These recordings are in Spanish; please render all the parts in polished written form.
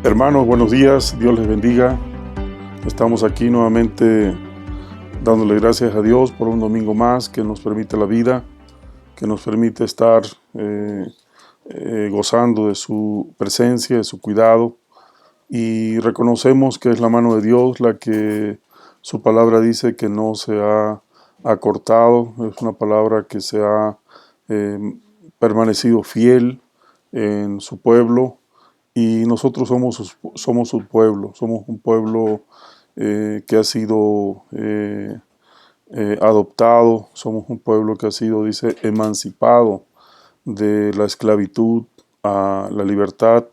Hermanos, buenos días, Dios les bendiga. Estamos aquí nuevamente dándole gracias a Dios por un domingo más que nos permite la vida, que nos permite estar gozando de su presencia, de su cuidado, y reconocemos que es la mano de Dios la que su palabra dice que no se ha acortado, es una palabra que se ha permanecido fiel en su pueblo. Y nosotros somos su pueblo, somos un pueblo que ha sido adoptado, somos un pueblo que ha sido, dice, emancipado de la esclavitud a la libertad.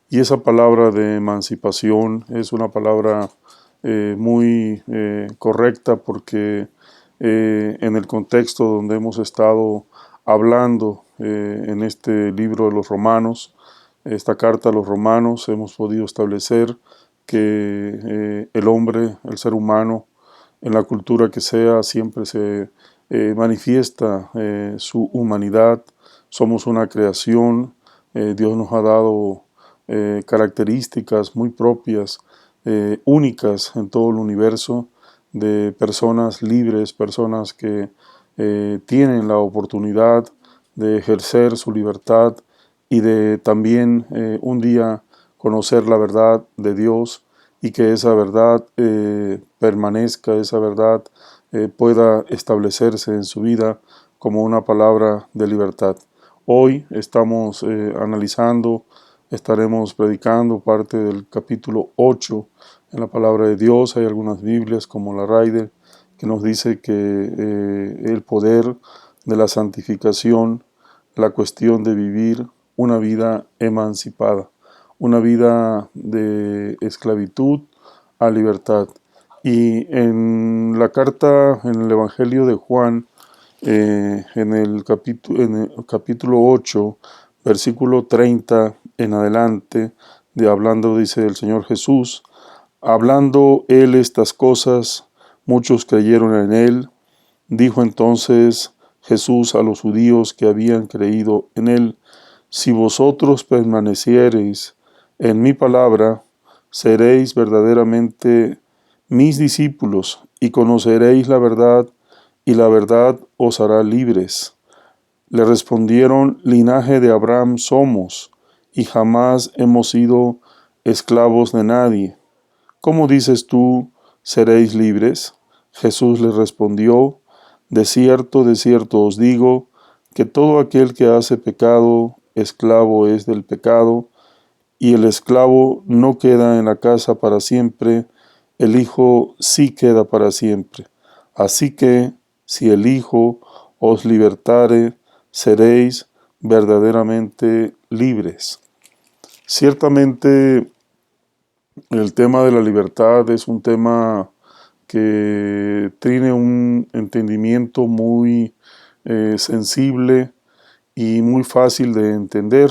Y esa palabra de emancipación es una palabra muy correcta porque en el contexto donde hemos estado hablando en este libro de los Romanos, esta carta a los Romanos, hemos podido establecer que el hombre, el ser humano, en la cultura que sea, siempre se manifiesta su humanidad. Somos una creación, Dios nos ha dado características muy propias, únicas en todo el universo, de personas libres, personas que tienen la oportunidad de ejercer su libertad y de también un día conocer la verdad de Dios y que esa verdad permanezca, esa verdad pueda establecerse en su vida como una palabra de libertad. Hoy estamos estaremos predicando parte del capítulo 8 en la palabra de Dios. Hay algunas Biblias como la Rider que nos dice que el poder de la santificación, la cuestión de vivir una vida emancipada, una vida de esclavitud a libertad. Y en la carta, en el Evangelio de Juan, en el capítulo 8, versículo 30 en adelante, hablando, dice el Señor Jesús, hablando Él estas cosas, muchos creyeron en Él. Dijo entonces Jesús a los judíos que habían creído en Él: si vosotros permaneciereis en mi palabra, seréis verdaderamente mis discípulos y conoceréis la verdad, y la verdad os hará libres. Le respondieron: linaje de Abraham somos, y jamás hemos sido esclavos de nadie. ¿Cómo dices tú, seréis libres? Jesús les respondió: de cierto os digo, que todo aquel que hace pecado, esclavo es del pecado, y el esclavo no queda en la casa para siempre, el Hijo sí queda para siempre. Así que, si el Hijo os libertare, seréis verdaderamente libres. Ciertamente, el tema de la libertad es un tema que tiene un entendimiento muy sensible y muy fácil de entender.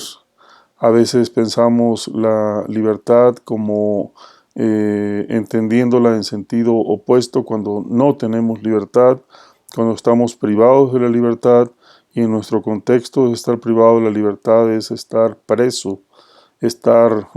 A veces pensamos la libertad como entendiéndola en sentido opuesto cuando no tenemos libertad, cuando estamos privados de la libertad, y en nuestro contexto estar privado de la libertad es estar preso, estar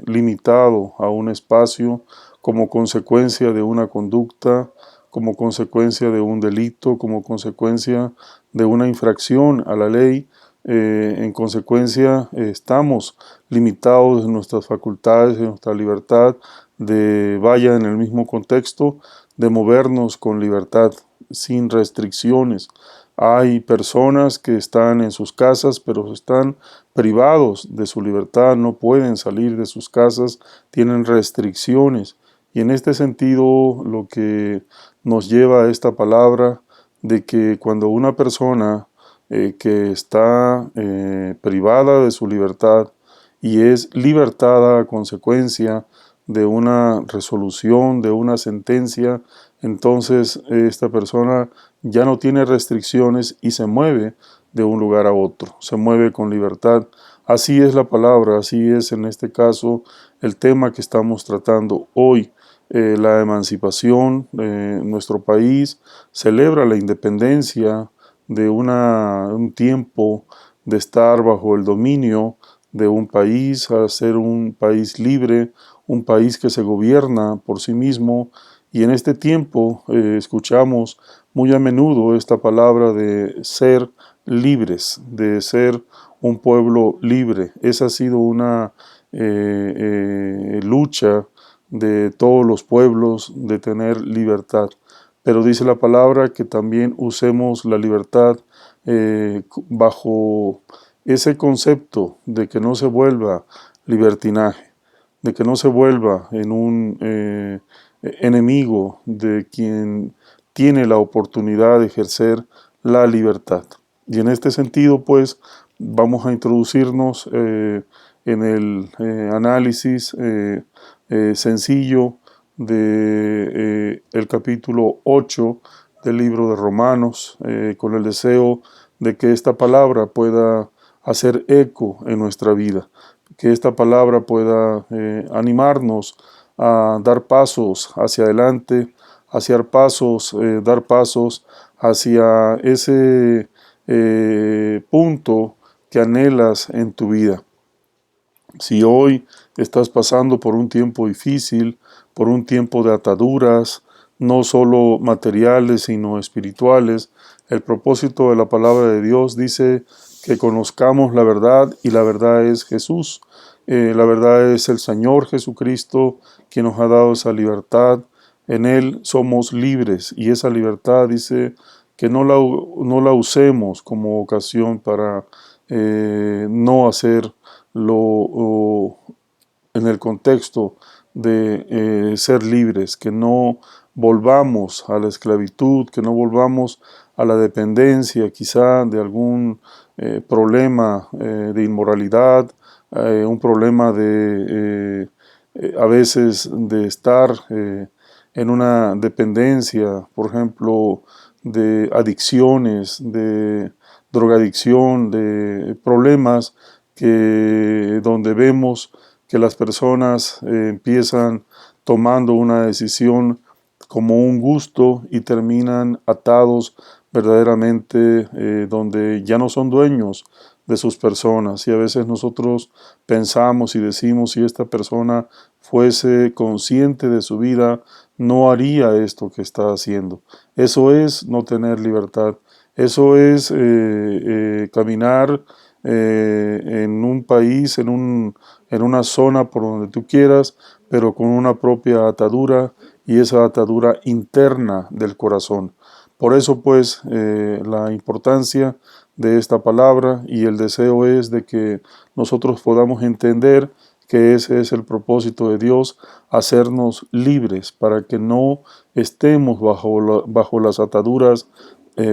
limitado a un espacio como consecuencia de una conducta, como consecuencia de un delito, como consecuencia de una infracción a la ley. En consecuencia, estamos limitados en nuestras facultades, en nuestra libertad vaya en el mismo contexto, de movernos con libertad, sin restricciones. Hay personas que están en sus casas, pero están privados de su libertad, no pueden salir de sus casas, tienen restricciones. Y en este sentido, lo que nos lleva a esta palabra de que cuando una persona que está privada de su libertad y es libertada a consecuencia de una resolución, de una sentencia, entonces esta persona ya no tiene restricciones y se mueve de un lugar a otro, se mueve con libertad. Así es la palabra, así es en este caso el tema que estamos tratando hoy. La emancipación de nuestro país celebra la independencia de un tiempo de estar bajo el dominio de un país a ser un país libre, un país que se gobierna por sí mismo. Y en este tiempo escuchamos muy a menudo esta palabra de ser libres, de ser un pueblo libre. Esa ha sido una lucha de todos los pueblos de tener libertad. Pero dice la palabra que también usemos la libertad bajo ese concepto de que no se vuelva libertinaje, de que no se vuelva en un enemigo de quien tiene la oportunidad de ejercer la libertad. Y en este sentido, pues, vamos a introducirnos en el análisis sencillo de el capítulo 8 del libro de Romanos, con el deseo de que esta palabra pueda hacer eco en nuestra vida, que esta palabra pueda animarnos a dar pasos hacia adelante, dar pasos hacia ese punto que anhelas en tu vida. Si hoy estás pasando por un tiempo difícil, por un tiempo de ataduras, no solo materiales, sino espirituales, el propósito de la palabra de Dios dice que conozcamos la verdad y la verdad es Jesús. La verdad es el Señor Jesucristo quien nos ha dado esa libertad. En Él somos libres y esa libertad dice que no la usemos como ocasión para no hacer en el contexto de ser libres, que no volvamos a la esclavitud, que no volvamos a la dependencia quizá de algún problema de inmoralidad, un problema a veces de estar en una dependencia, por ejemplo, de adicciones, de drogadicción, de problemas donde vemos que las personas empiezan tomando una decisión como un gusto y terminan atados verdaderamente donde ya no son dueños de sus personas. Y a veces nosotros pensamos y decimos, si esta persona fuese consciente de su vida, no haría esto que está haciendo. Eso es no tener libertad. Eso es caminar en un país, en una zona por donde tú quieras, pero con una propia atadura y esa atadura interna del corazón. Por eso pues la importancia de esta palabra y el deseo es de que nosotros podamos entender que ese es el propósito de Dios, hacernos libres para que no estemos bajo las ataduras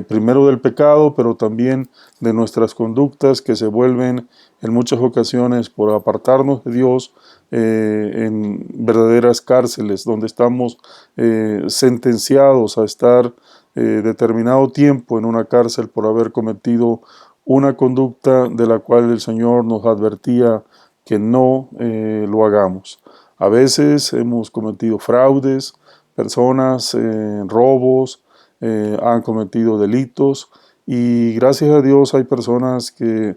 primero del pecado, pero también de nuestras conductas que se vuelven en muchas ocasiones por apartarnos de Dios en verdaderas cárceles, donde estamos sentenciados a estar determinado tiempo en una cárcel por haber cometido una conducta de la cual el Señor nos advertía que no lo hagamos. A veces hemos cometido fraudes, personas, robos, han cometido delitos y gracias a Dios hay personas que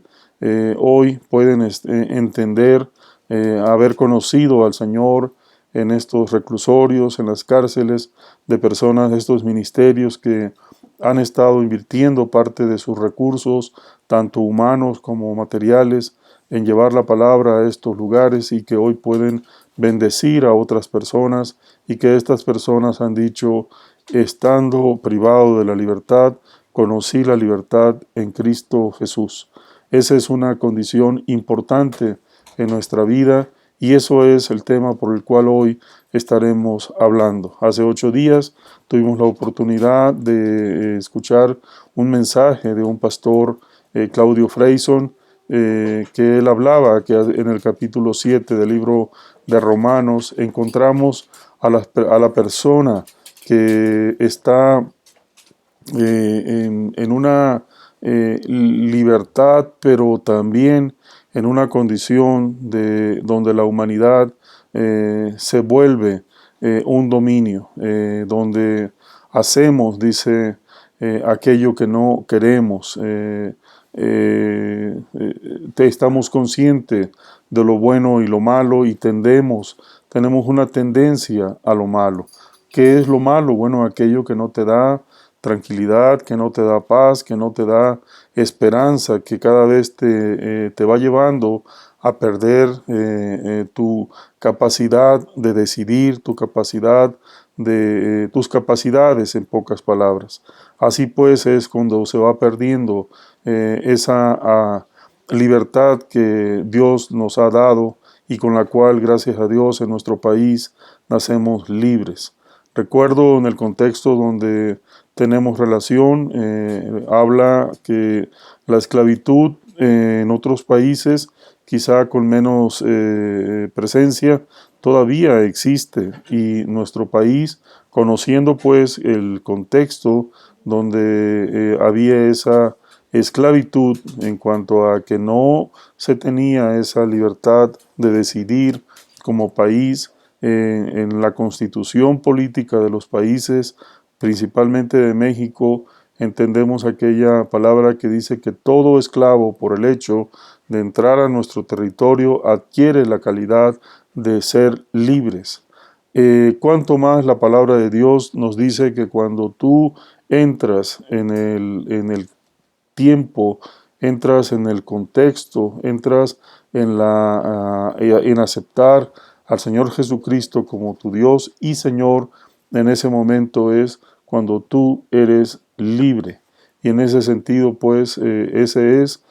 hoy pueden entender, haber conocido al Señor en estos reclusorios, en las cárceles de personas de estos ministerios que han estado invirtiendo parte de sus recursos, tanto humanos como materiales, en llevar la palabra a estos lugares y que hoy pueden bendecir a otras personas y que estas personas han dicho, estando privado de la libertad, conocí la libertad en Cristo Jesús. Esa es una condición importante en nuestra vida y eso es el tema por el cual hoy estaremos hablando. Hace 8 días tuvimos la oportunidad de escuchar un mensaje de un pastor, Claudio Freyson, que él hablaba que en el capítulo 7 del libro de Romanos encontramos a la persona que está en una libertad, pero también en una condición donde la humanidad se vuelve un dominio, donde hacemos, dice, aquello que no queremos, estamos conscientes de lo bueno y lo malo y tenemos una tendencia a lo malo. ¿Qué es lo malo? Bueno, aquello que no te da tranquilidad, que no te da paz, que no te da esperanza, que cada vez te va llevando a perder tu capacidad de decidir, tu capacidad de tus capacidades, en pocas palabras. Así pues es cuando se va perdiendo esa libertad que Dios nos ha dado y con la cual, gracias a Dios, en nuestro país nacemos libres. Recuerdo en el contexto donde tenemos relación, habla que la esclavitud en otros países, quizá con menos presencia, todavía existe, y nuestro país, conociendo pues el contexto donde había esa esclavitud en cuanto a que no se tenía esa libertad de decidir como país, en la constitución política de los países, principalmente de México, entendemos aquella palabra que dice que todo esclavo, por el hecho de entrar a nuestro territorio, adquiere la calidad de ser libres. Cuanto más la palabra de Dios nos dice que cuando tú entras en el tiempo, entras en el contexto, entras en aceptar al Señor Jesucristo como tu Dios y Señor, en ese momento es cuando tú eres libre. Y en ese sentido, pues, ese es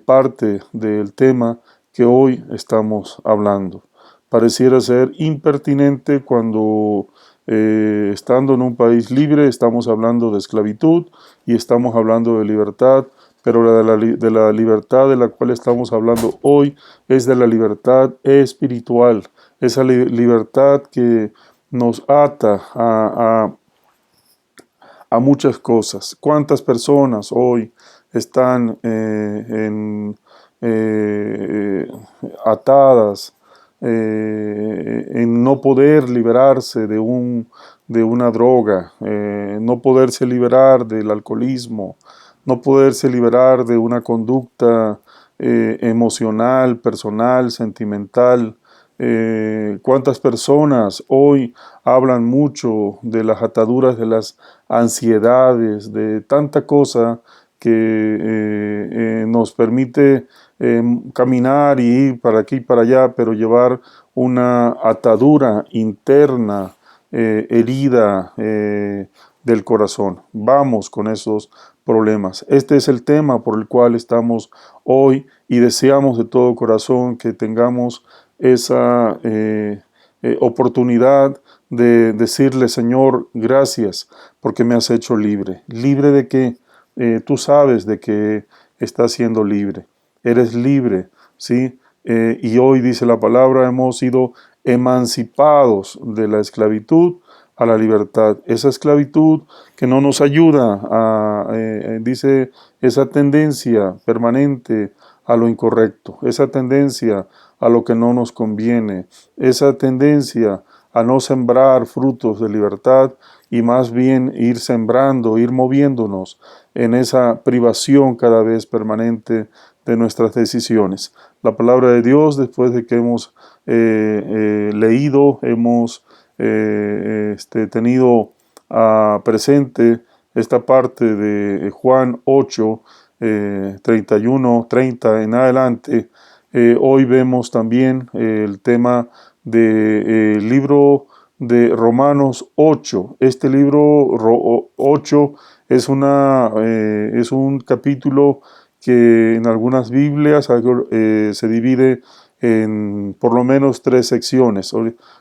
parte del tema que hoy estamos hablando. Pareciera ser impertinente cuando estando en un país libre estamos hablando de esclavitud y estamos hablando de libertad, pero de la libertad de la cual estamos hablando hoy es de la libertad espiritual, esa libertad que nos ata a muchas cosas. ¿Cuántas personas hoy están atadas en no poder liberarse de una droga, no poderse liberar del alcoholismo, no poderse liberar de una conducta emocional, personal, sentimental? ¿Cuántas personas hoy hablan mucho de las ataduras, de las ansiedades, de tanta cosa que nos permite caminar y ir para aquí y para allá, pero llevar una atadura interna, herida del corazón? Vamos con esos problemas. Este es el tema por el cual estamos hoy y deseamos de todo corazón que tengamos esa oportunidad de decirle: Señor, gracias porque me has hecho libre. ¿Libre de qué? Tú sabes de que estás siendo libre. Eres libre, ¿sí? Y hoy dice la palabra, hemos sido emancipados de la esclavitud a la libertad. Esa esclavitud que no nos ayuda dice, esa tendencia permanente a lo incorrecto, esa tendencia a lo que no nos conviene, esa tendencia a no sembrar frutos de libertad y más bien ir sembrando, ir moviéndonos en esa privación cada vez permanente de nuestras decisiones. La palabra de Dios, después de que hemos leído, hemos tenido presente esta parte de Juan 8, 31, 30 en adelante. Hoy vemos también el tema del libro de Romanos 8. Este libro 8 es un capítulo que en algunas Biblias se divide en por lo menos 3 secciones.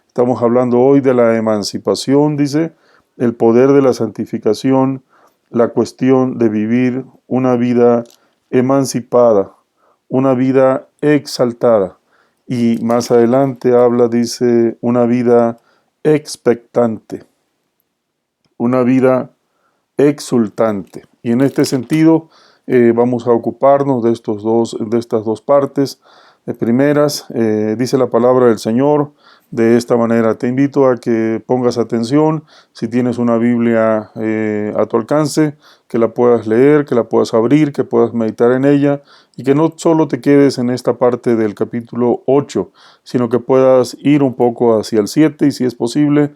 Estamos hablando hoy de la emancipación, dice, el poder de la santificación, la cuestión de vivir una vida emancipada, una vida exaltada. Y más adelante habla, dice, una vida expectante, una vida exultante. Y en este sentido vamos a ocuparnos de estas dos partes primeras. Dice la palabra del Señor: de esta manera. Te invito a que pongas atención, si tienes una Biblia a tu alcance, que la puedas leer, que la puedas abrir, que puedas meditar en ella y que no solo te quedes en esta parte del capítulo 8, sino que puedas ir un poco hacia el 7 y si es posible,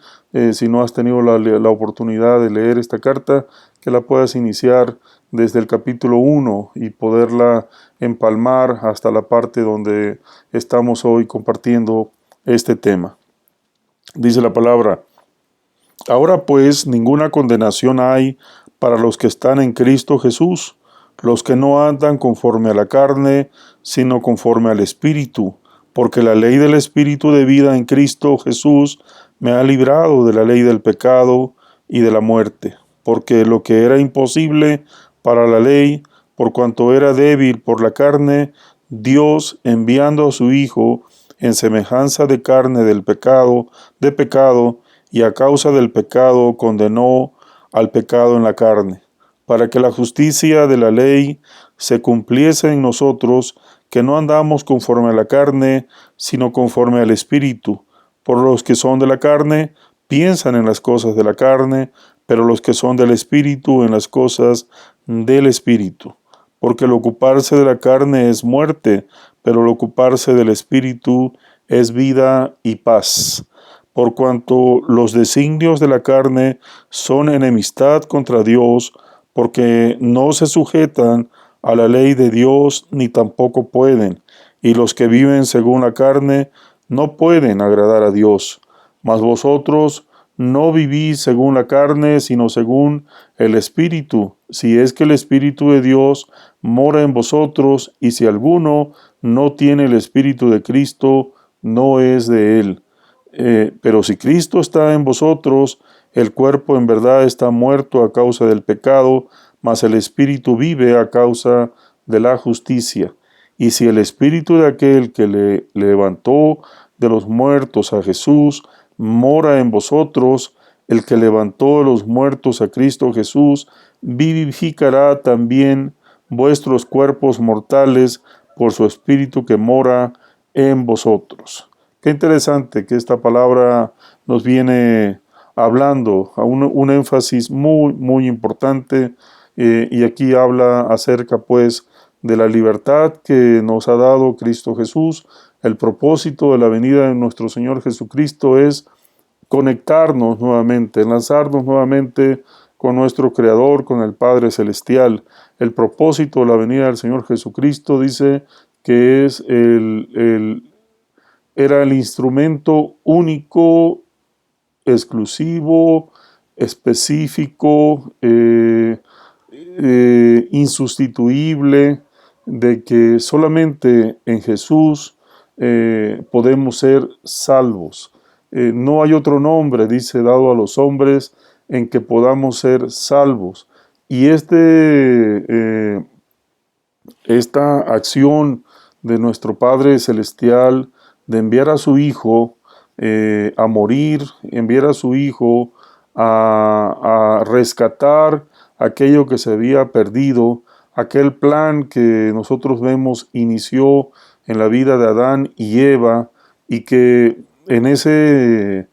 si no has tenido la oportunidad de leer esta carta, que la puedas iniciar desde el capítulo 1 y poderla empalmar hasta la parte donde estamos hoy compartiendo este tema. Dice la palabra: ahora pues ninguna condenación hay para los que están en Cristo Jesús, los que no andan conforme a la carne, sino conforme al Espíritu, porque la ley del Espíritu de vida en Cristo Jesús me ha librado de la ley del pecado y de la muerte, porque lo que era imposible para la ley, por cuanto era débil por la carne, Dios, enviando a su Hijo en semejanza de carne de pecado, y a causa del pecado condenó al pecado en la carne, para que la justicia de la ley se cumpliese en nosotros, que no andamos conforme a la carne, sino conforme al Espíritu. Por los que son de la carne, piensan en las cosas de la carne, pero los que son del Espíritu en las cosas del Espíritu. Porque el ocuparse de la carne es muerte, pero el ocuparse del Espíritu es vida y paz. Por cuanto los designios de la carne son enemistad contra Dios, porque no se sujetan a la ley de Dios ni tampoco pueden, y los que viven según la carne no pueden agradar a Dios. Mas vosotros no vivís según la carne, sino según el Espíritu, si es que el Espíritu de Dios mora en vosotros, y si alguno no tiene el Espíritu de Cristo, no es de él. Pero si Cristo está en vosotros, el cuerpo en verdad está muerto a causa del pecado, mas el Espíritu vive a causa de la justicia. Y si el Espíritu de aquel que le levantó de los muertos a Jesús mora en vosotros, el que levantó de los muertos a Cristo Jesús vivificará también vuestros cuerpos mortales por su Espíritu que mora en vosotros. Qué interesante que esta palabra nos viene hablando a un énfasis muy importante, y aquí habla acerca pues de la libertad que nos ha dado Cristo Jesús. El propósito de la venida de nuestro Señor Jesucristo es conectarnos nuevamente, enlazarnos nuevamente con nuestro Creador, con el Padre Celestial. El propósito de la venida del Señor Jesucristo dice que era el instrumento único, exclusivo, específico, insustituible, de que solamente en Jesús podemos ser salvos. No hay otro nombre, dice, dado a los hombres en que podamos ser salvos. Y esta acción de nuestro Padre Celestial de enviar a su Hijo a morir, enviar a su Hijo a rescatar aquello que se había perdido, aquel plan que nosotros vemos inició en la vida de Adán y Eva, y que en ese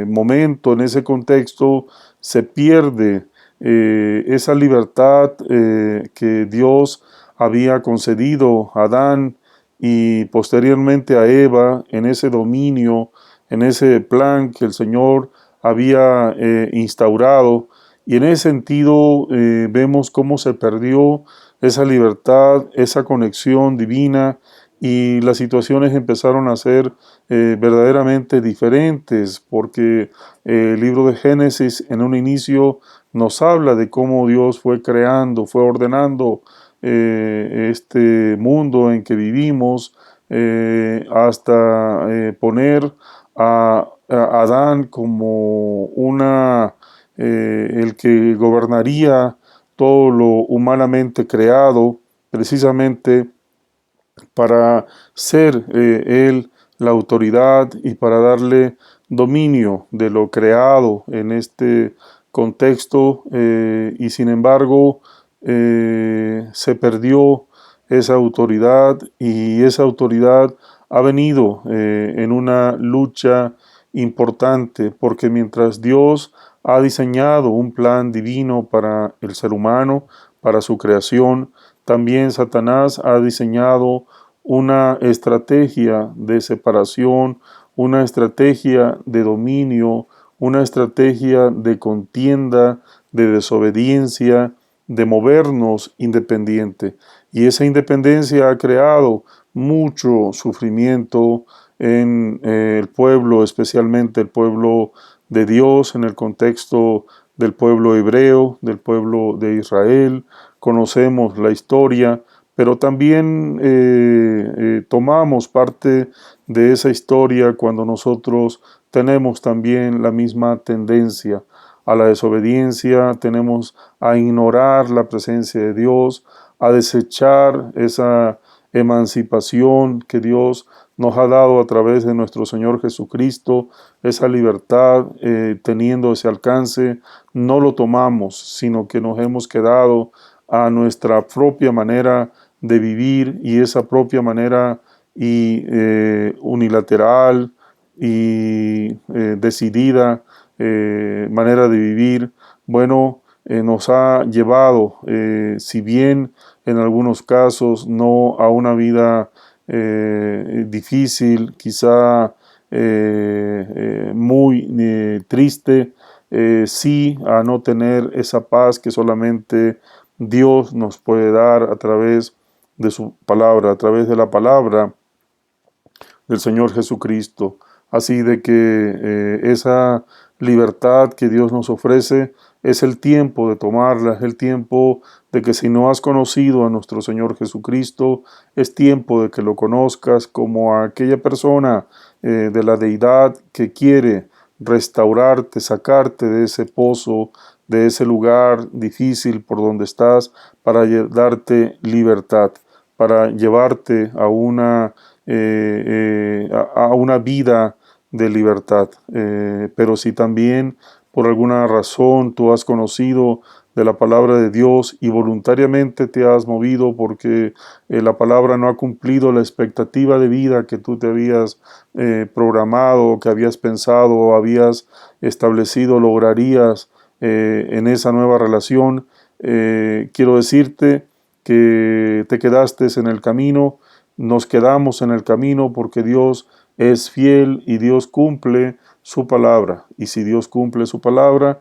momento, en ese contexto, se pierde esa libertad que Dios había concedido a Adán y posteriormente a Eva, en ese dominio, en ese plan que el Señor había instaurado. Y en ese sentido vemos cómo se perdió esa libertad, esa conexión divina, y las situaciones empezaron a ser verdaderamente diferentes, porque el libro de Génesis en un inicio nos habla de cómo Dios fue creando, fue ordenando este mundo en que vivimos, hasta poner a Adán como el que gobernaría todo lo humanamente creado, precisamente para ser él la autoridad y para darle dominio de lo creado en este contexto, y sin embargo se perdió esa autoridad, y esa autoridad ha venido en una lucha importante, porque mientras Dios ha diseñado un plan divino para el ser humano, para su creación, también Satanás ha diseñado una estrategia de separación, una estrategia de dominio, una estrategia de contienda, de desobediencia, de movernos independiente. Y esa independencia ha creado mucho sufrimiento en el pueblo, especialmente el pueblo de Dios, en el contexto del pueblo hebreo, del pueblo de Israel. Conocemos la historia, pero también tomamos parte de esa historia cuando nosotros tenemos también la misma tendencia a la desobediencia, tenemos a ignorar la presencia de Dios, a desechar esa emancipación que Dios nos ha dado a través de nuestro Señor Jesucristo, esa libertad teniendo ese alcance, no lo tomamos, sino que nos hemos quedado a nuestra propia manera de vivir, y esa propia manera unilateral y decidida manera de vivir, bueno, nos ha llevado, si bien en algunos casos no a una vida difícil, quizá muy triste, sí a no tener esa paz que solamente Dios nos puede dar a través de su palabra, a través de la palabra del Señor Jesucristo. Así de que esa libertad que Dios nos ofrece es el tiempo de tomarla, es el tiempo de que si no has conocido a nuestro Señor Jesucristo, es tiempo de que lo conozcas como a aquella persona de la deidad que quiere restaurarte, sacarte de ese pozo, de ese lugar difícil por donde estás, para darte libertad, para llevarte a una vida de libertad. Pero si también por alguna razón tú has conocido de la palabra de Dios y voluntariamente te has movido porque la palabra no ha cumplido la expectativa de vida que tú te habías programado, que habías pensado, habías establecido, lograrías en esa nueva relación, quiero decirte que te quedaste en el camino. Nos quedamos en el camino porque Dios es fiel y Dios cumple su palabra. Y si Dios cumple su palabra,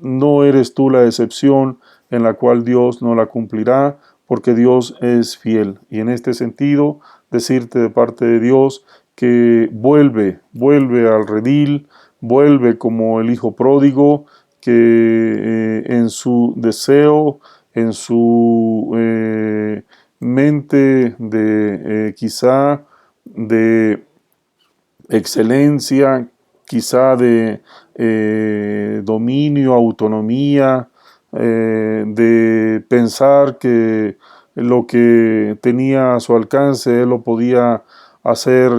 no eres tú la excepción en la cual Dios no la cumplirá, porque Dios es fiel. Y en este sentido, decirte de parte de Dios que vuelve al redil, vuelve como el hijo pródigo, que en su deseo, en su mente de quizá de excelencia, quizá de dominio, autonomía, de pensar que lo que tenía a su alcance él lo podía hacer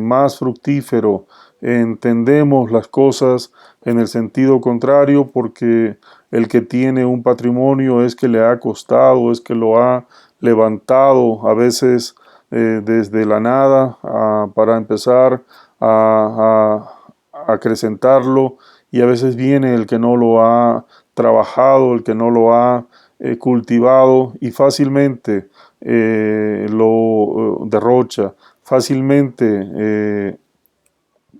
más fructífero. Entendemos las cosas en el sentido contrario, porque el que tiene un patrimonio es que le ha costado, es que lo ha levantado a veces desde la nada para empezar a acrecentarlo, y a veces viene el que no lo ha trabajado, el que no lo ha cultivado, y fácilmente lo derrocha, fácilmente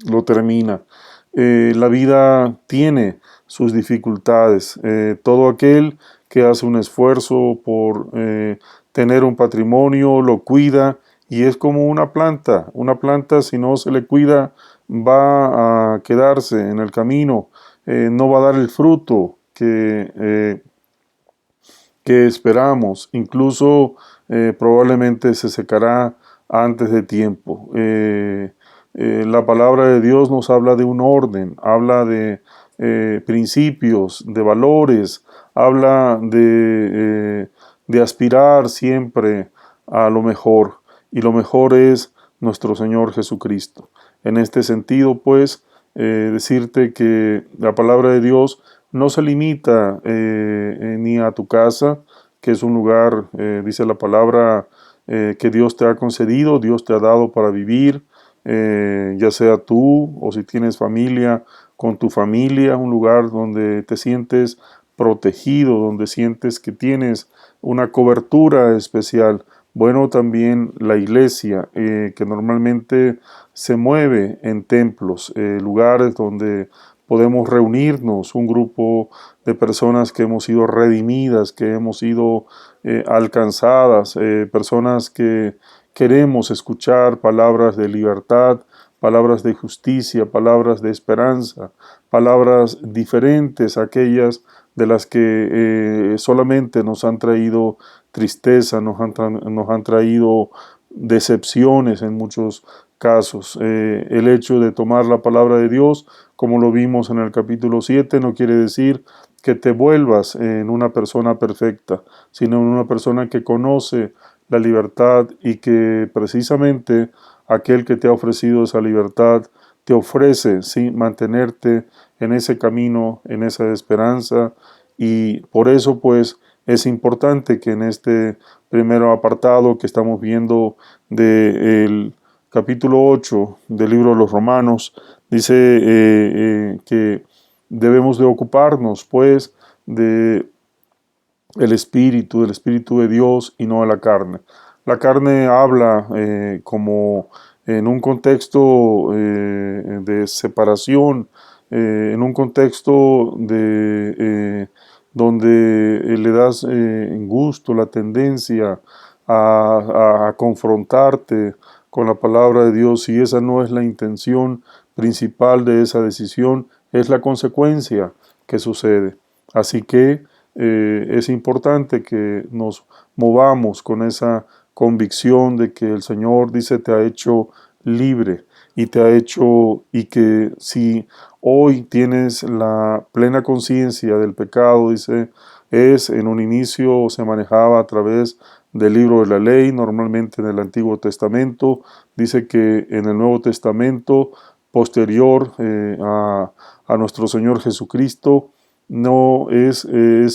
lo termina. La vida tiene sus dificultades. Todo aquel que hace un esfuerzo por tener un patrimonio lo cuida, y es como una planta. Una planta, si no se le cuida, va a quedarse en el camino, no va a dar el fruto que esperamos, incluso probablemente se secará antes de tiempo. La palabra de Dios nos habla de un orden, habla de principios, de valores, habla de aspirar siempre a lo mejor, y lo mejor es nuestro Señor Jesucristo. En este sentido, pues, decirte que la palabra de Dios no se limita ni a tu casa, que es un lugar, dice la palabra, que Dios te ha concedido, Dios te ha dado para vivir, ya sea tú o si tienes familia, con tu familia, un lugar donde te sientes protegido, donde sientes que tienes una cobertura especial. Bueno, también la iglesia, que normalmente se mueve en templos, lugares donde podemos reunirnos, un grupo de personas que hemos sido redimidas, que hemos sido alcanzadas, personas que queremos escuchar palabras de libertad, palabras de justicia, palabras de esperanza, palabras diferentes a aquellas de las que solamente nos han traído tristeza, nos han traído decepciones en muchos casos. El hecho de tomar la palabra de Dios, como lo vimos en el capítulo 7, no quiere decir que te vuelvas en una persona perfecta, sino en una persona que conoce la libertad y que precisamente aquel que te ha ofrecido esa libertad te ofrece, ¿sí?, mantenerte en ese camino, en esa esperanza, y por eso pues es importante que en este primer apartado que estamos viendo del capítulo 8 del libro de los Romanos, dice que debemos de ocuparnos pues de del Espíritu de Dios y no de la carne. La carne habla como en un contexto de separación, en un contexto donde le das gusto, la tendencia a confrontarte con la palabra de Dios, y esa no es la intención principal de esa decisión, es la consecuencia que sucede. Así que es importante que nos movamos con esa convicción de que el Señor, dice, te ha hecho libre y te ha hecho, y que si hoy tienes la plena conciencia del pecado, dice, es en un inicio se manejaba a través del libro de la ley, normalmente en el Antiguo Testamento, dice que en el Nuevo Testamento, posterior a nuestro Señor Jesucristo, no es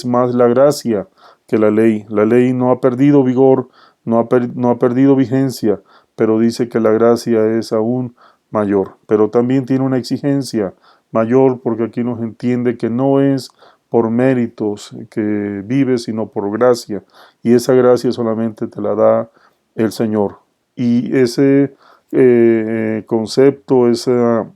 más la gracia que la ley. La ley no ha perdido vigor, no ha perdido vigencia, pero dice que la gracia es aún mayor. Pero también tiene una exigencia mayor, porque aquí nos entiende que no es por méritos que vives, sino por gracia. Y esa gracia solamente te la da el Señor. Y ese concepto, esa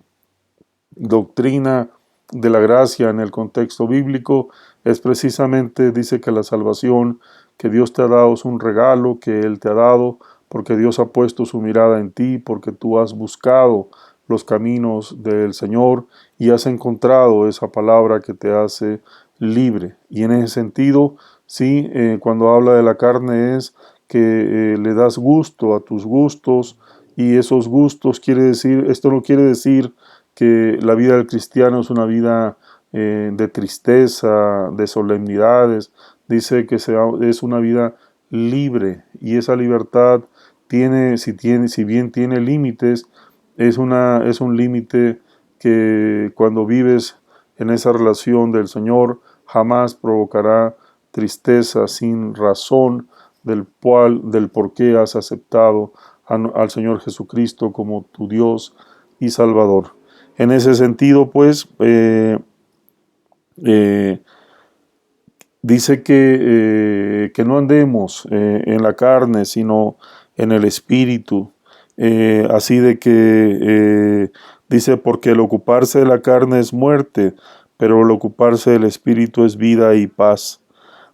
doctrina de la gracia en el contexto bíblico es precisamente, dice que la salvación que Dios te ha dado es un regalo que Él te ha dado porque Dios ha puesto su mirada en ti, porque tú has buscado los caminos del Señor y has encontrado esa palabra que te hace libre. Y en ese sentido, sí, cuando habla de la carne es que le das gusto a tus gustos, y esos gustos quiere decir, esto no quiere decir que la vida del cristiano es una vida de tristeza, de solemnidades. Dice que es una vida libre, y esa libertad si bien tiene límites, es un límite que cuando vives en esa relación del Señor jamás provocará tristeza sin razón del por qué has aceptado al Señor Jesucristo como tu Dios y Salvador. En ese sentido, pues, dice que no andemos en la carne, sino en el Espíritu. Así de que dice, porque el ocuparse de la carne es muerte, pero el ocuparse del Espíritu es vida y paz.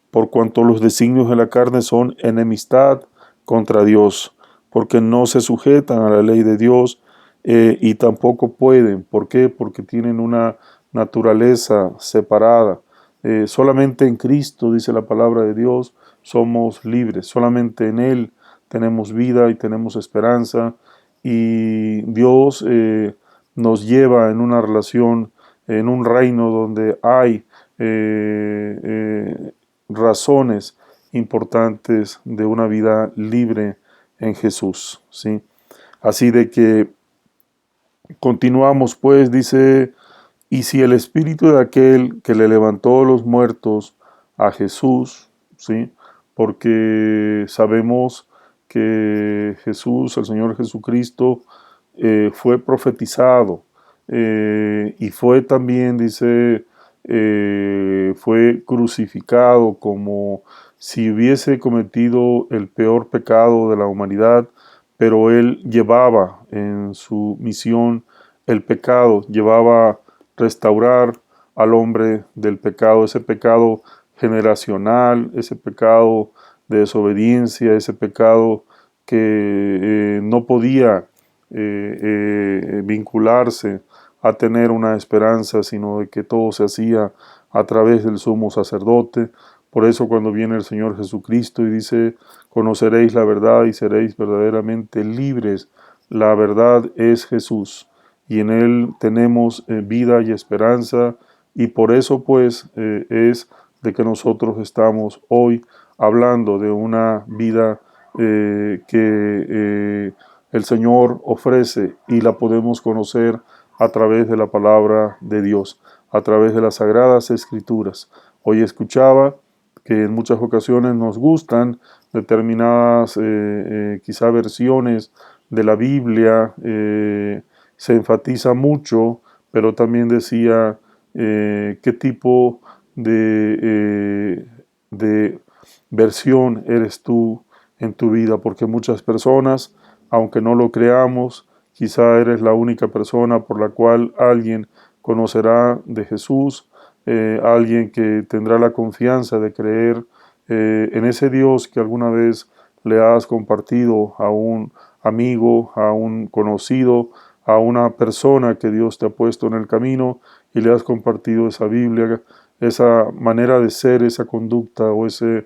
Por cuanto los designios de la carne son enemistad contra Dios, porque no se sujetan a la ley de Dios, y tampoco pueden. ¿Por qué? Porque tienen una naturaleza separada. Solamente en Cristo, dice la palabra de Dios, somos libres. Solamente en Él tenemos vida y tenemos esperanza. Y Dios nos lleva en una relación, en un reino donde hay razones importantes de una vida libre en Jesús, ¿sí? Así de que continuamos, pues, dice, y si el espíritu de aquel que le levantó los muertos a Jesús, ¿sí? Porque sabemos que Jesús, el Señor Jesucristo, fue profetizado y fue también, dice, fue crucificado como si hubiese cometido el peor pecado de la humanidad, pero él llevaba en su misión el pecado, llevaba restaurar al hombre del pecado, ese pecado generacional, ese pecado de desobediencia, ese pecado que no podía vincularse a tener una esperanza, sino de que todo se hacía a través del sumo sacerdote. Por eso cuando viene el Señor Jesucristo y dice, conoceréis la verdad y seréis verdaderamente libres, la verdad es Jesús y en Él tenemos vida y esperanza, y por eso pues es de que nosotros estamos hoy hablando de una vida que el Señor ofrece y la podemos conocer a través de la palabra de Dios, a través de las sagradas escrituras. Hoy escuchaba que en muchas ocasiones nos gustan determinadas quizá versiones de la Biblia, se enfatiza mucho, pero también decía qué tipo de versión eres tú en tu vida, porque muchas personas, aunque no lo creamos, quizá eres la única persona por la cual alguien conocerá de Jesús, alguien que tendrá la confianza de creer en ese Dios que alguna vez le has compartido a un amigo, a un conocido, a una persona que Dios te ha puesto en el camino y le has compartido esa Biblia, esa manera de ser, esa conducta o esa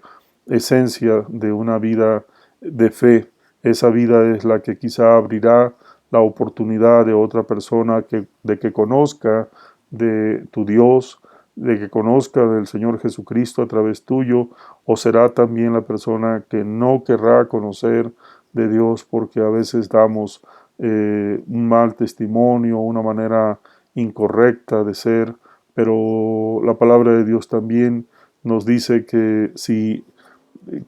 esencia de una vida de fe. Esa vida es la que quizá abrirá la oportunidad de otra persona de que conozca de tu Dios, de que conozca del Señor Jesucristo a través tuyo, o será también la persona que no querrá conocer de Dios porque a veces damos un mal testimonio, una manera incorrecta de ser, pero la palabra de Dios también nos dice que si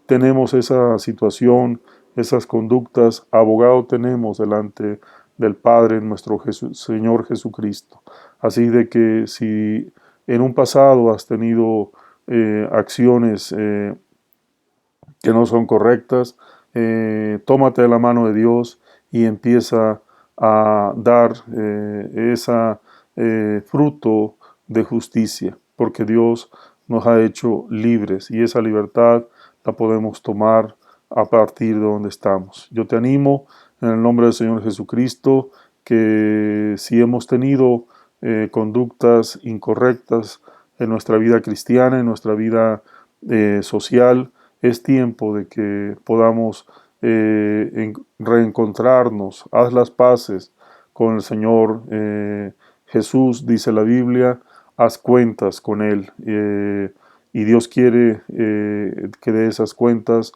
tenemos esa situación, esas conductas, abogado tenemos delante del Padre, nuestro Señor Jesucristo. Así de que si en un pasado has tenido acciones que no son correctas, tómate de la mano de Dios y empieza a dar esa fruto de justicia, porque Dios nos ha hecho libres y esa libertad la podemos tomar a partir de donde estamos. Yo te animo en el nombre del Señor Jesucristo que si hemos tenido conductas incorrectas en nuestra vida cristiana, en nuestra vida social, es tiempo de que podamos reencontrarnos, haz las paces con el Señor Jesús, dice la Biblia, haz cuentas con Él. Y Dios quiere que de esas cuentas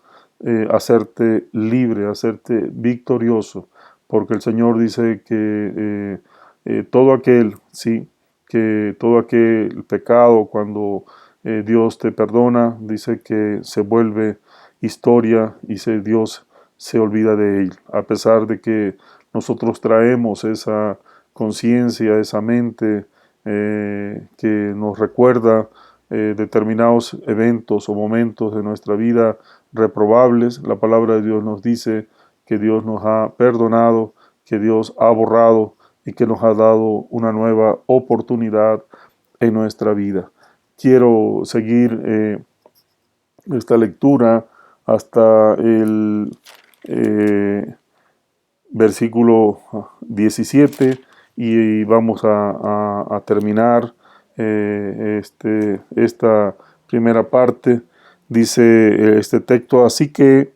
hacerte libre, hacerte victorioso, porque el Señor dice que todo aquel, sí, que todo aquel pecado cuando Dios te perdona, dice que se vuelve historia y Dios se olvida de él, a pesar de que nosotros traemos esa conciencia, esa mente que nos recuerda determinados eventos o momentos de nuestra vida reprobables. La palabra de Dios nos dice que Dios nos ha perdonado, que Dios ha borrado y que nos ha dado una nueva oportunidad en nuestra vida. Quiero seguir esta lectura hasta el versículo 17 y vamos a terminar esta primera parte. Dice este texto: así que,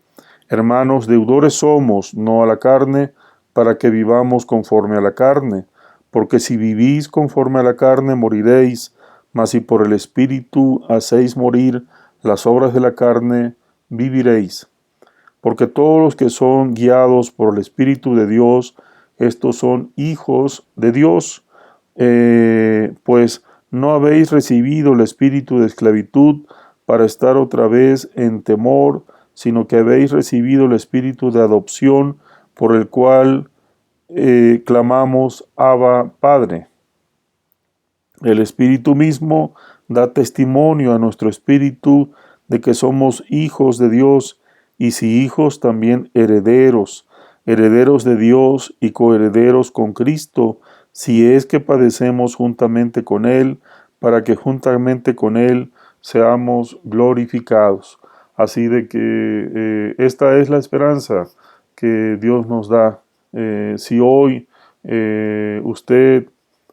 hermanos, deudores somos, no a la carne, para que vivamos conforme a la carne. Porque si vivís conforme a la carne, moriréis, mas si por el Espíritu hacéis morir las obras de la carne, viviréis. Porque todos los que son guiados por el Espíritu de Dios, estos son hijos de Dios. Pues no habéis recibido el espíritu de esclavitud para estar otra vez en temor, sino que habéis recibido el Espíritu de adopción, por el cual clamamos Abba, Padre. El Espíritu mismo da testimonio a nuestro espíritu de que somos hijos de Dios, y si hijos, también herederos, herederos de Dios y coherederos con Cristo, si es que padecemos juntamente con Él, para que juntamente con Él seamos glorificados. Así de que esta es la esperanza que Dios nos da. Si hoy usted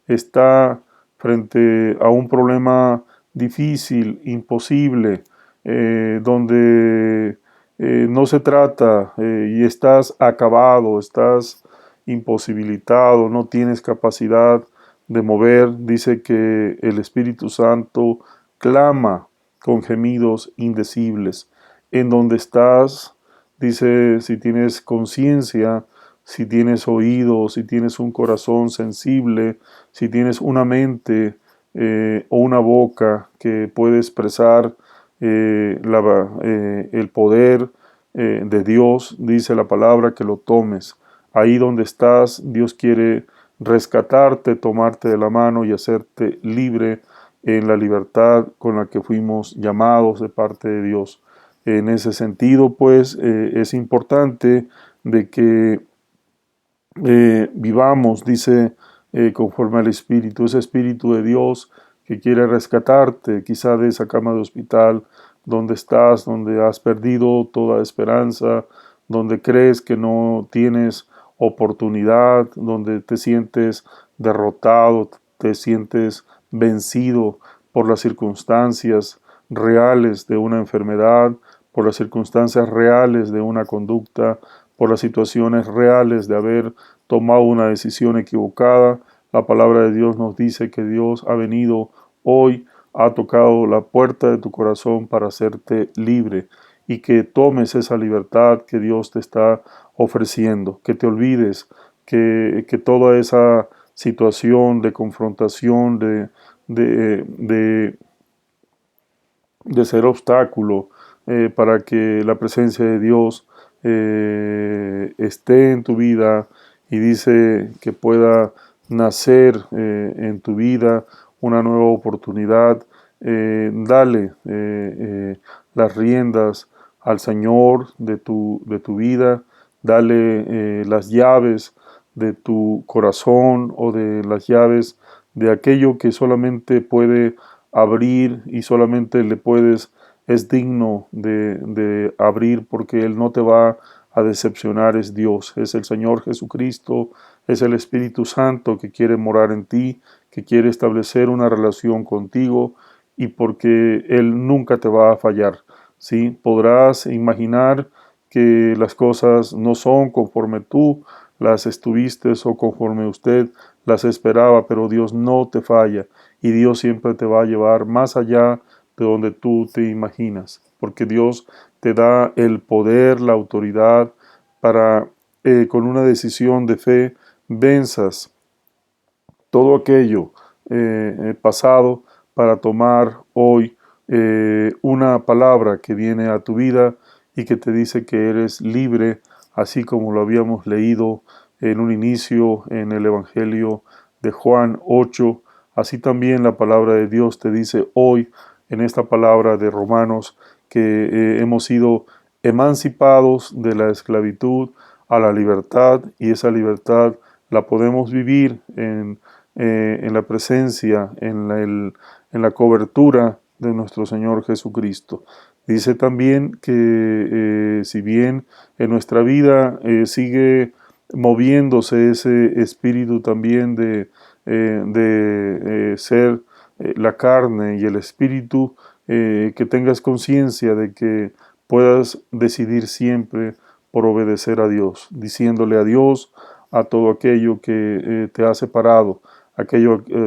está frente a un problema difícil, imposible, donde no se trata y estás acabado, estás imposibilitado, no tienes capacidad de mover, dice que el Espíritu Santo clama con gemidos indecibles. En donde estás, dice, si tienes conciencia, si tienes oídos, si tienes un corazón sensible, si tienes una mente o una boca que puede expresar el poder de Dios, dice la palabra, que lo tomes. Ahí donde estás, Dios quiere rescatarte, tomarte de la mano y hacerte libre en la libertad con la que fuimos llamados de parte de Dios. En ese sentido, pues, es importante de que vivamos, dice, conforme al Espíritu, ese Espíritu de Dios que quiere rescatarte, quizá de esa cama de hospital donde estás, donde has perdido toda esperanza, donde crees que no tienes oportunidad, donde te sientes derrotado, te sientes vencido por las circunstancias reales de una enfermedad, por las circunstancias reales de una conducta, por las situaciones reales de haber tomado una decisión equivocada. La palabra de Dios nos dice que Dios ha venido hoy, ha tocado la puerta de tu corazón para hacerte libre, y que tomes esa libertad que Dios te está ofreciendo, que te olvides que toda esa situación de confrontación, de ser obstáculo para que la presencia de Dios esté en tu vida, y dice que pueda nacer en tu vida una nueva oportunidad. Dale las riendas al Señor de tu vida, dale las llaves de tu corazón, o de las llaves de aquello que solamente puede abrir y solamente es digno de abrir, porque Él no te va a decepcionar. Es Dios, es el Señor Jesucristo, es el Espíritu Santo que quiere morar en ti, que quiere establecer una relación contigo, y porque Él nunca te va a fallar. ¿Sí? Podrás imaginar que las cosas no son conforme tú las estuviste o conforme usted las esperaba, pero Dios no te falla, y Dios siempre te va a llevar más allá de donde tú te imaginas, porque Dios te da el poder, la autoridad para, con una decisión de fe, venzas todo aquello pasado, para tomar hoy una palabra que viene a tu vida y que te dice que eres libre, así como lo habíamos leído en un inicio en el Evangelio de Juan 8. Así también la palabra de Dios te dice hoy en esta palabra de Romanos que hemos sido emancipados de la esclavitud a la libertad, y esa libertad la podemos vivir en la presencia, en la cobertura de nuestro Señor Jesucristo. Dice también que si bien en nuestra vida sigue moviéndose ese espíritu también de ser la carne y el espíritu, que tengas conciencia de que puedas decidir siempre por obedecer a Dios, diciéndole adiós a todo aquello que te ha separado,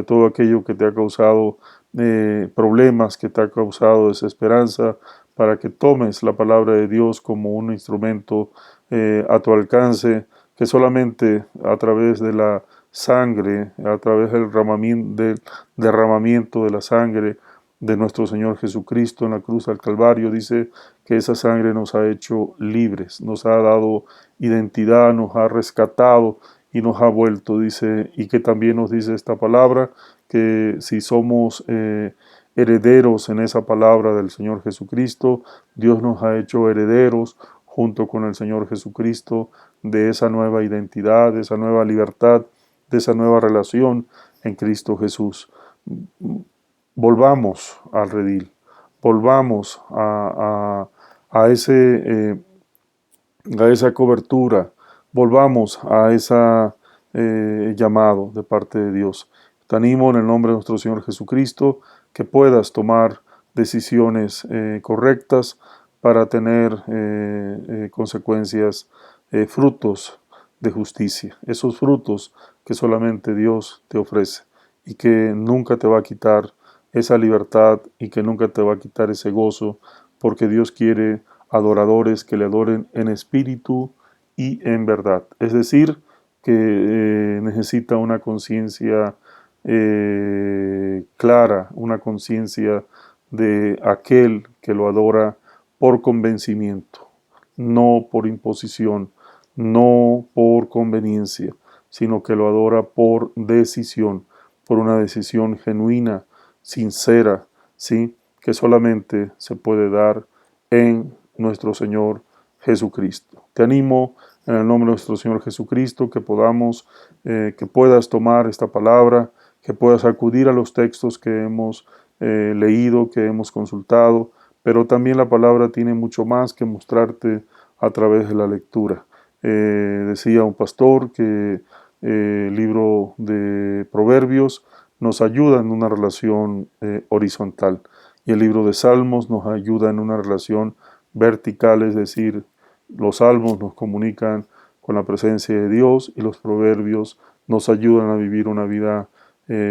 todo aquello que te ha causado problemas, que te ha causado desesperanza, para que tomes la palabra de Dios como un instrumento a tu alcance, que solamente a través de la sangre, a través del derramamiento de la sangre de nuestro Señor Jesucristo en la cruz del Calvario. Dice que esa sangre nos ha hecho libres, nos ha dado identidad, nos ha rescatado y nos ha vuelto, dice, y que también nos dice esta palabra, que si somos herederos en esa palabra del Señor Jesucristo, Dios nos ha hecho herederos junto con el Señor Jesucristo de esa nueva identidad, de esa nueva libertad, de esa nueva relación en Cristo Jesús. Volvamos al redil, volvamos a esa cobertura, volvamos a ese llamado de parte de Dios. Te animo en el nombre de nuestro Señor Jesucristo que puedas tomar decisiones correctas para tener consecuencias, frutos de justicia, esos frutos que solamente Dios te ofrece y que nunca te va a quitar esa libertad y que nunca te va a quitar ese gozo, porque Dios quiere adoradores que le adoren en espíritu y en verdad. Es decir, que necesita una conciencia clara, una conciencia de aquel que lo adora por convencimiento, no por imposición, no por conveniencia, sino que lo adora por decisión, por una decisión genuina, sincera, ¿sí? Que solamente se puede dar en nuestro Señor Jesucristo. Te animo en el nombre de nuestro Señor Jesucristo que que puedas tomar esta palabra, que puedas acudir a los textos que hemos leído, que hemos consultado, pero también la palabra tiene mucho más que mostrarte a través de la lectura. Decía un pastor que el libro de Proverbios nos ayuda en una relación horizontal y el libro de Salmos nos ayuda en una relación vertical, es decir, los salmos nos comunican con la presencia de Dios y los proverbios nos ayudan a vivir una vida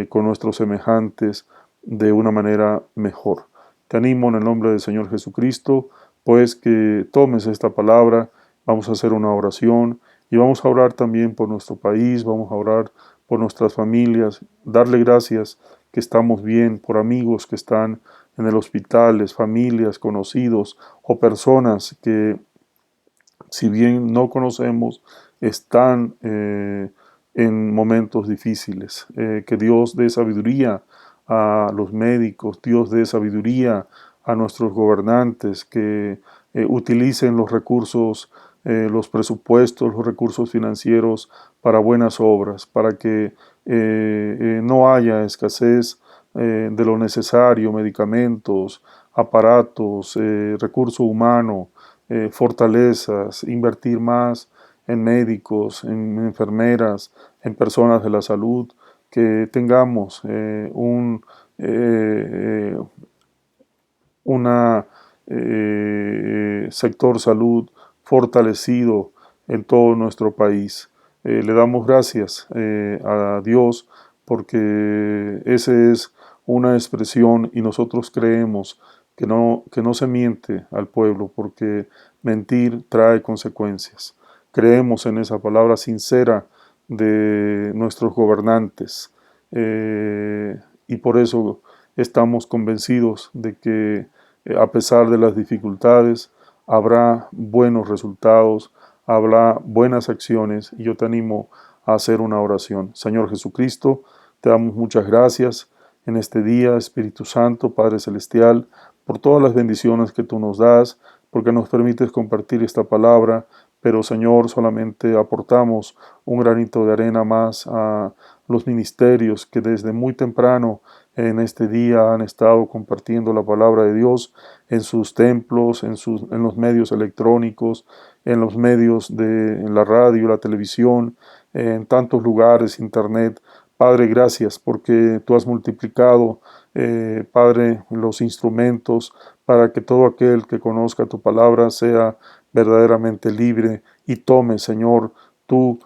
con nuestros semejantes de una manera mejor. Te animo en el nombre del Señor Jesucristo, pues que tomes esta palabra, vamos a hacer una oración y vamos a orar también por nuestro país, vamos a orar por nuestras familias, darle gracias que estamos bien, por amigos que están en el hospital, familias, conocidos o personas que, si bien no conocemos, están en momentos difíciles. Que Dios dé sabiduría a los médicos, Dios dé sabiduría a nuestros gobernantes, que utilicen los recursos, los presupuestos, los recursos financieros para buenas obras, para que no haya escasez de lo necesario, medicamentos, aparatos, recurso humano, fortalezas, invertir más en médicos, en enfermeras, en personas de la salud, que tengamos eh, una sector salud fortalecido en todo nuestro país. Le damos gracias a Dios porque esa es una expresión y nosotros creemos que no se miente al pueblo porque mentir trae consecuencias. Creemos en esa palabra sincera de nuestros gobernantes y por eso estamos convencidos de que a pesar de las dificultades habrá buenos resultados, habrá buenas acciones y yo te animo a hacer una oración. Señor Jesucristo, te damos muchas gracias en este día, Espíritu Santo, Padre Celestial, por todas las bendiciones que tú nos das, porque nos permites compartir esta palabra, pero Señor, solamente aportamos un granito de arena más a los ministerios que desde muy temprano en este día han estado compartiendo la palabra de Dios en sus templos, en los medios electrónicos, en los medios en la radio, la televisión, en tantos lugares, internet. Padre, gracias porque tú has multiplicado, Padre, los instrumentos para que todo aquel que conozca tu palabra sea verdaderamente libre y tome, Señor, tu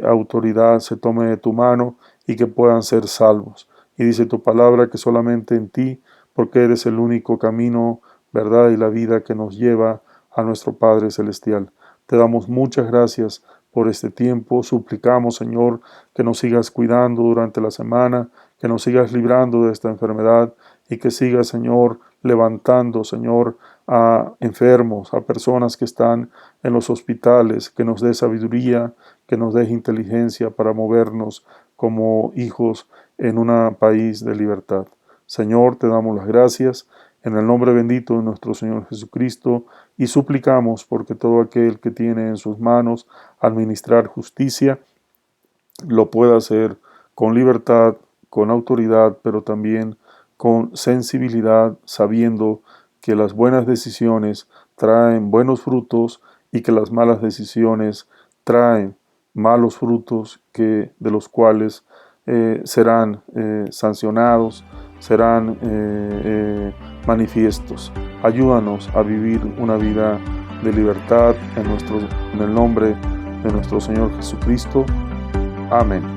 autoridad, se tome de tu mano y que puedan ser salvos. Y dice tu palabra que solamente en ti, porque eres el único camino, verdad y la vida que nos lleva a nuestro Padre Celestial. Te damos muchas gracias por este tiempo. Suplicamos, Señor, que nos sigas cuidando durante la semana, que nos sigas librando de esta enfermedad y que sigas, Señor, levantando, Señor, a enfermos, a personas que están en los hospitales, que nos dé sabiduría, que nos dé inteligencia para movernos como hijos en un país de libertad. Señor, te damos las gracias en el nombre bendito de nuestro Señor Jesucristo y suplicamos porque todo aquel que tiene en sus manos administrar justicia lo pueda hacer con libertad, con autoridad, pero también con sensibilidad, sabiendo que las buenas decisiones traen buenos frutos y que las malas decisiones traen malos frutos de los cuales serán sancionados, serán manifiestos. Ayúdanos a vivir una vida de libertad en el nombre de nuestro Señor Jesucristo. Amén.